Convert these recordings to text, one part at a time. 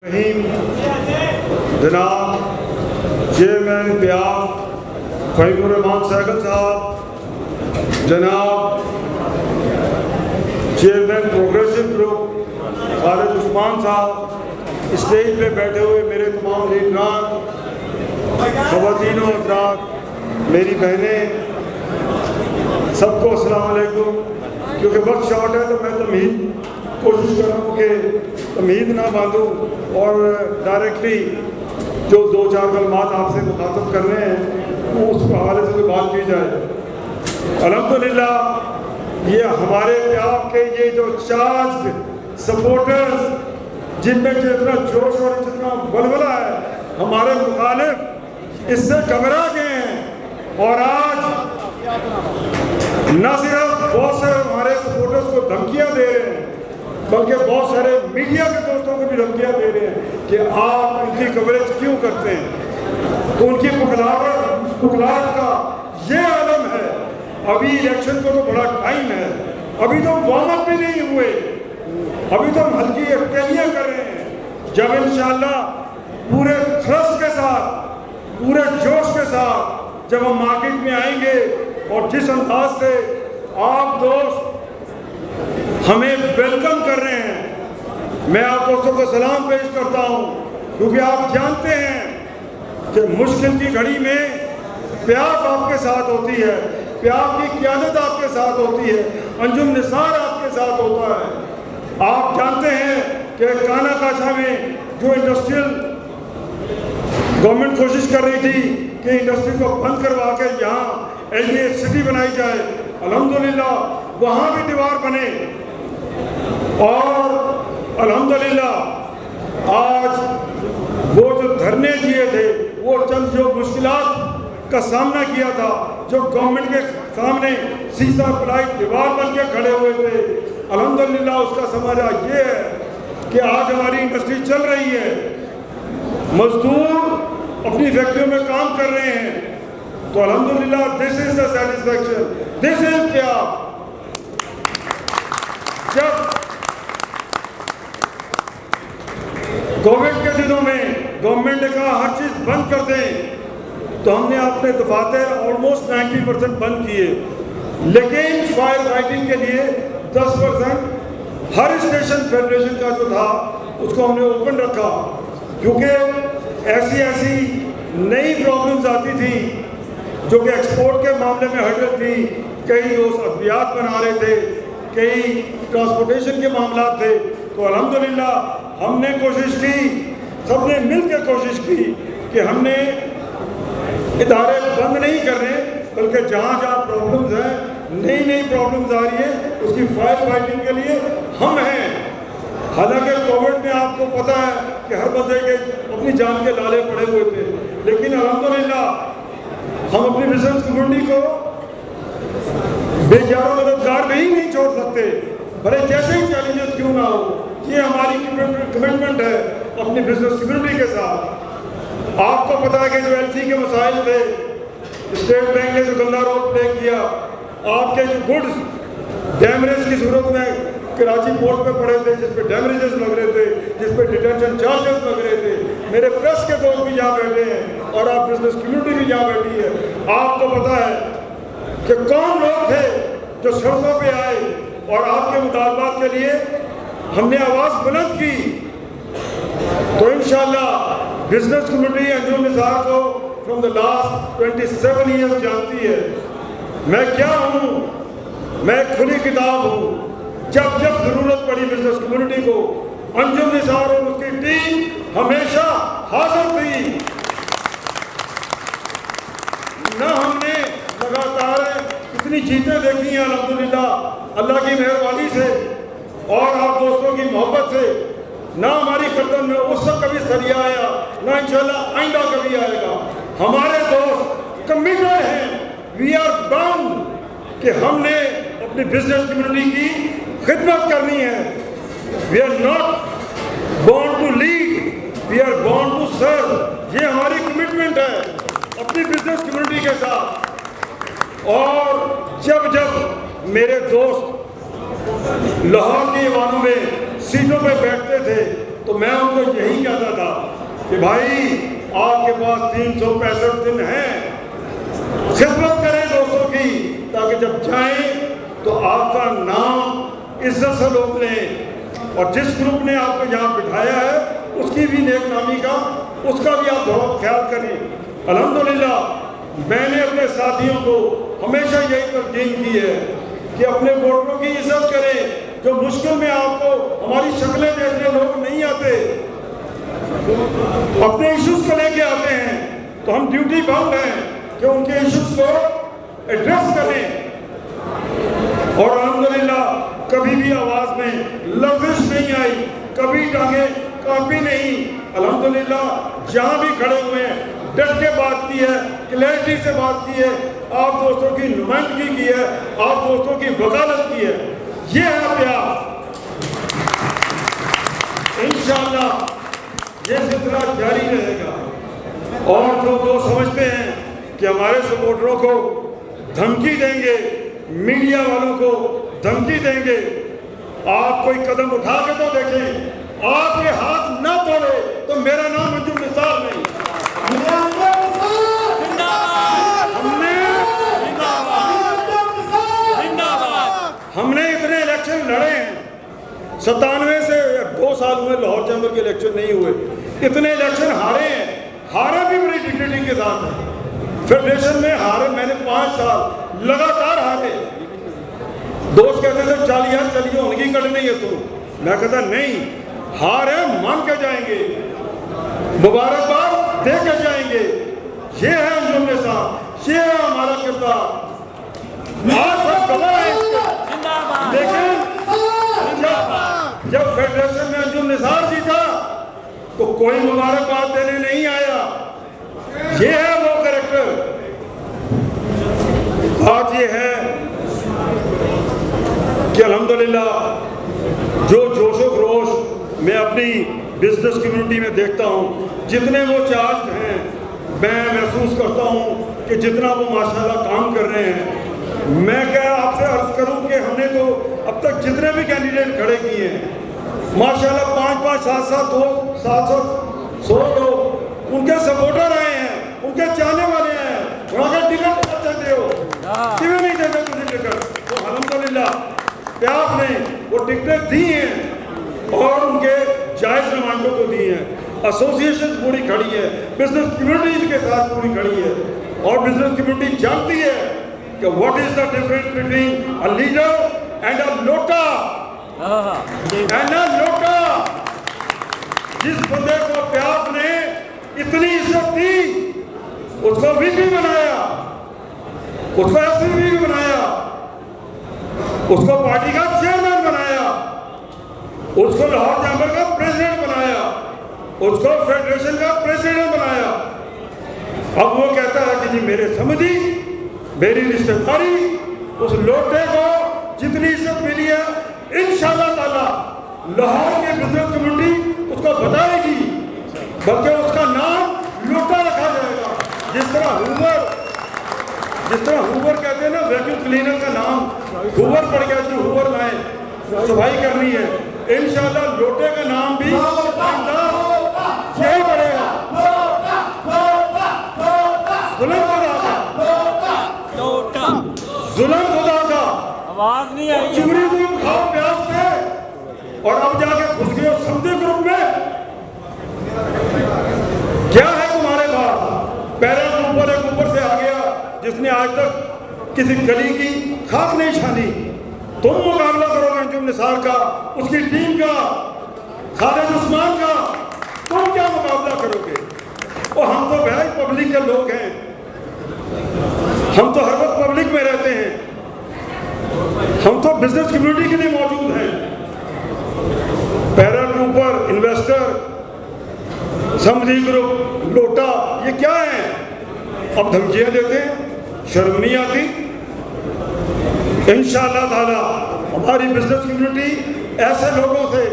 رحیم جناب چیئرمین پیاف فہیم الرحمان سیغل صاحب، جناب چیئرمین پروگریسو گروپ خالد عثمان صاحب، اسٹیج پہ بیٹھے ہوئے میرے تمام لیڈران، خواتین و حضرات، میری بہنیں، سب کو السلام علیکم۔ کیونکہ وقت شارٹ ہے تو میں تمہید کوشش کر رہا ہوں کہ تمہید نہ باندھوں اور ڈائریکٹلی جو دو چار کلمات آپ سے مخاطب کرنے ہیں وہ اس حوالے سے کوئی بات کی جائے۔ الحمدللہ یہ ہمارے پیاف کے یہ جو چارج سپورٹرز، جن میں جتنا جوش اور جتنا ولولہ ہے، ہمارے مخالف اس سے گھبرا گئے ہیں اور آج نہ صرف بہت سے ہمارے سپورٹرز کو دھمکیاں دے رہے ہیں بلکہ بہت سارے میڈیا کے دوستوں کو بھی دھمکیاں دے رہے ہیں کہ آپ ان کی کوریج کیوں کرتے ہیں۔ تو ان کی پکلاٹ کا یہ عالم ہے۔ ابھی الیکشن کو تو بڑا ٹائم ہے، ابھی تو وارم اپ بھی نہیں ہوئے، ابھی تو ہم ہلکی اٹکیلیاں کر رہے ہیں۔ جب انشاءاللہ پورے تھرس کے ساتھ، پورے جوش کے ساتھ جب ہم مارکیٹ میں آئیں گے اور جس انداز سے آپ دوست ہمیں ویلکم کر رہے ہیں، میں آپ دوستوں کو سلام پیش کرتا ہوں، کیونکہ آپ جانتے ہیں کہ مشکل کی گھڑی میں پیاف آپ کے ساتھ ہوتی ہے، پیاف کی قیادت آپ کے ساتھ ہوتی ہے، انجم نثار آپ کے ساتھ ہوتا ہے۔ آپ جانتے ہیں کہ کانا کاشا میں جو انڈسٹریل گورنمنٹ کوشش کر رہی تھی کہ انڈسٹری کو بند کروا کے یہاں ایل سٹی بنائی جائے، الحمدللہ وہاں بھی دیوار بنے اور الحمدللہ آج وہ جو دھرنے دیے تھے، وہ چند جو مشکلات کا سامنا کیا تھا، جو گورنمنٹ کے سامنے سیسا پلائی دیوار بن کے کھڑے ہوئے تھے، الحمدللہ اس کا سمجھا یہ ہے کہ آج ہماری انڈسٹری چل رہی ہے، مزدور اپنی فیکٹریوں میں کام کر رہے ہیں، تو الحمدللہ this is the satisfaction, this is پیاف۔ جب کووڈ کے دنوں میں گورنمنٹ نے کہا ہر چیز بند کر دیں، تو ہم نے اپنے دفاتر آلموسٹ 90% بند کیے، لیکن فائر فائٹنگ کے لیے 10% ہر اسٹیشن فیڈریشن کا جو تھا اس کو ہم نے اوپن رکھا، کیونکہ ایسی نئی پرابلمز آتی تھی جو کہ ایکسپورٹ کے معاملے میں ہرڈل تھی۔ کئی دوست ادویات بنا رہے تھے، کئی ٹرانسپورٹیشن کے معاملات تھے، تو الحمدللہ ہم نے کوشش کی، سب نے مل کے کوشش کی کہ ہم نے ادارے بند نہیں کر رہے، بلکہ جہاں جہاں پرابلمز ہیں، نئی پرابلمز آ رہی ہیں، اس کی فائر فائٹنگ کے لیے ہم ہیں۔ حالانکہ کووڈ میں آپ کو پتہ ہے کہ ہر بندے کے اپنی جان کے لالے پڑے ہوئے تھے، لیکن الحمدللہ ہم اپنی بزنس کمیونٹی کو بے یار و مددگار بھی نہیں چھوڑ سکتے، بھلے جیسے ہی چیلنجز کیوں نہ ہو۔ یہ ہماری کمٹمنٹ ہے اپنی بزنس کمیونٹی کے ساتھ۔ آپ کو پتا ہے کہ جو ایل سی کے مسائل تھے، اسٹیٹ بینک نے جو گندا رول پلے کیا، آپ کے جو گڈز ڈیمریج کی صورت میں کراچی پورٹ پہ پڑے تھے، جس پہ ڈیمریجز لگ رہے تھے، جس پہ ڈیٹینشن چارجز لگ رہے تھے، میرے پریس کے دوست بھی یہاں بیٹھے ہیں اور آپ بزنس کمیونٹی بھی یہاں بیٹھی ہے۔ آپ کو پتا ہے کہ کون لوگ تھے جو سڑکوں پہ آئے اور آپ کے مطالبات کے لیے ہم نے آواز بلند کی۔ تو انشاءاللہ بزنس کمیونٹی انجم نثار کو فرام دا لاسٹ 27 ایئرز جانتی ہے۔ میں کیا ہوں؟ میں کھلی کتاب ہوں۔ جب ضرورت پڑی بزنس کمیونٹی کو، انجم نثار اور اس کی ٹیم ہمیشہ حاضر تھی۔ نہ ہم نے لگاتار اتنی جیتیں دیکھی ہیں الحمدللہ اللہ کی مہربانی سے اور آپ دوستوں کی محبت سے، نہ ہماری گردن میں اس وقت کبھی سریا آیا، نہ انشاءاللہ آئندہ کبھی آئے گا۔ ہمارے دوست کمیٹڈ ہیں، وی آر باؤنڈ کہ ہم نے اپنی بزنس کمیونٹی کی خدمت کرنی ہے۔ We are not born to lead, we are born to serve. یہ ہماری کمٹمنٹ ہے اپنی بزنس کمیونٹی کے ساتھ۔ اور جب میرے دوست لاہور کے ایوانوں میں سیٹوں پہ بیٹھتے تھے تو میں ان کو یہی کہتا تھا کہ بھائی آپ کے پاس 365 دن ہیں، خدمت کریں دوستوں کی، تاکہ جب جائیں تو آپ کا نام عزت سے لوگ لیں، اور جس گروپ نے آپ کو یہاں بٹھایا ہے اس کی بھی نیک نامی کا، اس کا بھی آپ تھوڑا خیال کریں۔ الحمدللہ میں نے اپنے ساتھیوں کو ہمیشہ یہی تلقین کی ہے کہ اپنے ووٹروں کی عزت کریں، جو مشکل میں آپ کو ہماری شکلیں دیکھنے لوگ نہیں آتے، اپنے ایشوز کو لے کے آتے ہیں، تو ہم ڈیوٹی باؤنڈ ہیں کہ ان کے ایشوز کو ایڈریس کریں۔ اور الحمدللہ کبھی بھی آواز میں لفظ نہیں آئی، کبھی ٹانگیں کانپی نہیں۔ الحمدللہ جہاں بھی کھڑے ہوئے ہیں ڈٹ کے بات کی ہے، کلیئرٹی سے بات کی ہے، آپ دوستوں کی نمائندگی کی ہے، آپ دوستوں کی وکالت کی ہے، یہ ہے پیار۔ انشاءاللہ یہ سلسلہ جاری رہے گا، اور جو دوست سمجھتے ہیں کہ ہمارے سپورٹروں کو دھمکی دیں گے، میڈیا والوں کو دھمکی دیں گے، آپ کوئی قدم اٹھا کے تو دیکھیں، آپ کے ہاتھ نہ توڑے تو میرا نام انجم نثار نہیں۔ ہم نے اتنے الیکشن لڑے ہیں، 97 سے 2 سال ہوئے لاہور چیمبر کے الیکشن نہیں ہوئے، اتنے الیکشن ہارے ہیں، ہارے بھی بڑی ڈگنیٹی کے ساتھ ہیں۔ فیڈریشن میں ہارے میں نے 5 سال لگاتار ہارے۔ دوست کہتے تھے چلیے ان کی کٹ نہیں ہے تو، میں کہتا نہیں، ہار ہے مان کے جائیں گے، مبارکباد دے کے جائیں گے، یہ ہے انجم نثار، یہ ہے ہمارا کردار، آج سب گواہ ہے اس کا۔ لیکن جب فیڈریشن میں انجم نثار جیتا تو کوئی مبارکباد دینے نہیں آیا، یہ ہے وہ کریکٹر۔ بات یہ ہے کہ الحمدللہ جو جوش و خروش میں اپنی بزنس کمیونٹی میں دیکھتا ہوں، جتنے وہ چارج ہیں، میں محسوس کرتا ہوں کہ جتنا وہ ماشاءاللہ کام کر رہے ہیں۔ میں کیا آپ سے عرض کروں کہ ہم نے تو اب تک جتنے بھی کینڈیڈیٹ کھڑے کیے ہیں، ماشاءاللہ 5-5 7-7 100 لوگ ان کے سپورٹر آئے ہیں، ان کے چاہنے والے ہیں، وہاں کا ٹکٹ دیتے ہو کیوں نہیں دیتے تجھے ٹکٹ؟ تو الحمدللہ پیاف نے وہ ٹکٹیں دی ہیں اور ان کے جائز نمائندوں کو دی ہیں، ایسوسیشن پوری کھڑی ہے، بزنس کمیونٹی ان کے ساتھ پوری کھڑی ہے، اور بزنس کمیونٹی جانتی ہے کہ what is the difference between a leader and a lota and a lota۔ جس بندے کو پیاف نے اتنی عزت دی، اس کو وی پی بنایا، اس کو ایس پی بھی بنایا، اس کو پارٹی کا چیئرمین بنایا، اس کو لاہور چیمبر کا پریزیڈنٹ بنایا، اس کو فیڈریشن کا پریزیڈنٹ بنایا۔ اب وہ کہتا ہے کہ جی میرے سمجھی، میری رشتہ داری، اس لوٹے کو جتنی عزت ملی ہے انشاءاللہ تعالی لاہور کے بزنس کمیونٹی اس کو بتائے گی، بلکہ اس کا نام لوٹا رکھا جائے گا۔ جس طرح ہوور کہتے ہیں نا، ویکیوم کلینر کا نام ہوور پڑ گیا، جو ہوور لائیں صفائی کرنی ہے، انشاءاللہ لوٹے کا نام بھی یہی پڑے گا۔ ظلم خدا کا، آواز نہیں آئی، چوری ظلم کھاؤ پیاس تھے، اور اب جا کے گھس گئے سمدھی گروپ میں۔ کیا ہے تمہارے پاس؟ پیرا اوپر ایک اوپر سے آ گیا جس نے آج تک کسی گلی کی خاک نہیں چھانی۔ تم مقابلہ کرو گے انجم نثار کا، اس کی ٹیم کا، خالد عثمان کا، تم کیا مقابلہ کرو گے؟ اور ہم تو بھائی پبلک کے لوگ ہیں، ہم تو ہر وقت پبلک میں رہتے ہیں، ہم تو بزنس کمیونٹی کے لیے موجود ہیں۔ پیرا ٹروپر، انویسٹر، سمدھی گروپ، لوٹا، یہ کیا ہے؟ اب دھمکیاں دیتے ہیں، شرم نہیں آتی؟ انشاءاللہ تعالی ہماری بزنس کمیونٹی ایسے لوگوں سے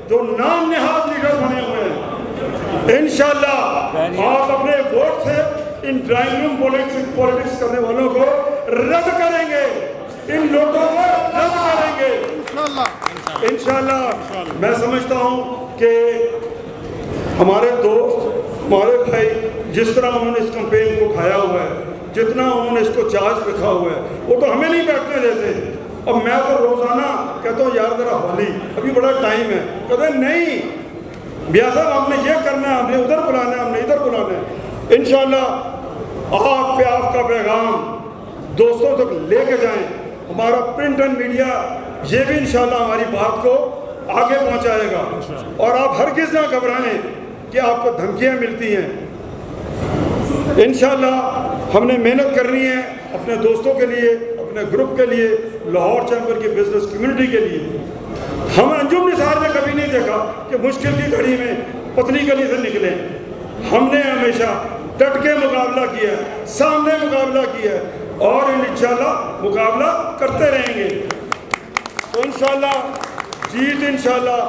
جو نام نہاد لیڈر بنے ہوئے ہیں، انشاءاللہ آپ اپنے ووٹ سے ان ڈرائنگ روم پولیٹکس کرنے والوں کو رد کریں گے، ان لوگوں کو رد کریں گے انشاءاللہ۔ میں سمجھتا ہوں کہ ہمارے دوست ہمارے بھائی جس طرح انہوں نے اس کمپین کو کھایا ہوا ہے, جتنا انہوں نے اس کو چارج رکھا ہوا ہے, وہ تو ہمیں نہیں بیٹھنے دیتے. اب میں تو روزانہ کہتا ہوں یار ذرا ہولی ابھی بڑا ٹائم ہے, کہتے ہیں نہیں بیا صاحب ہم نے یہ کرنا ہے, ہم نے ادھر بلانا ہے, ہم نے ادھر بلانا ہے. انشاءاللہ آپ پہ آپ کا پیغام دوستوں تک لے کے جائیں. ہمارا پرنٹ اینڈ میڈیا یہ بھی انشاءاللہ ہماری بات کو آگے پہنچائے گا. اور آپ ہرگز نہ گھبرائیں کہ آپ کو دھمکیاں ملتی ہیں. انشاءاللہ ہم نے محنت کرنی ہے اپنے دوستوں کے لیے, اپنے گروپ کے لیے, لاہور چیمبر کی بزنس کمیونٹی کے لیے. ہم انجم نثار نے کبھی نہیں دیکھا کہ مشکل کی گھڑی میں پتلی گلی سے نکلیں. ہم نے ہمیشہ ڈٹ کے مقابلہ کیا ہے, سامنے مقابلہ کیا ہے, اور انشاءاللہ مقابلہ کرتے رہیں گے. تو انشاءاللہ جیت انشاءاللہ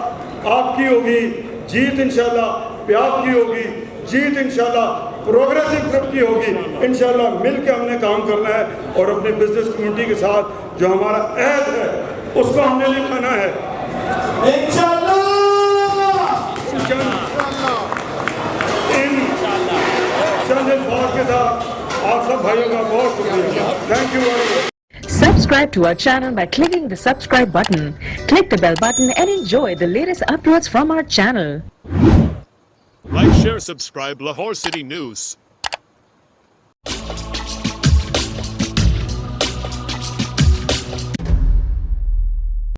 آپ کی ہوگی, جیت انشاءاللہ پیاف کی ہوگی, جیت انشاءاللہ پروگریسو گروپ کی ہوگی. انشاءاللہ مل کے ہم نے کام کرنا ہے اور اپنے بزنس کمیونٹی کے ساتھ جو ہمارا عہد ہے اس کو ہم نے نبھانا ہے انشاءاللہ. ان چند الفاظ کے ساتھ آپ سب بھائیوں کا بہت شکریہ. Thank you very much. Subscribe to our channel by clicking the subscribe button. Click the bell button and enjoy the latest uploads from our channel. Like, share, subscribe Lahore City News.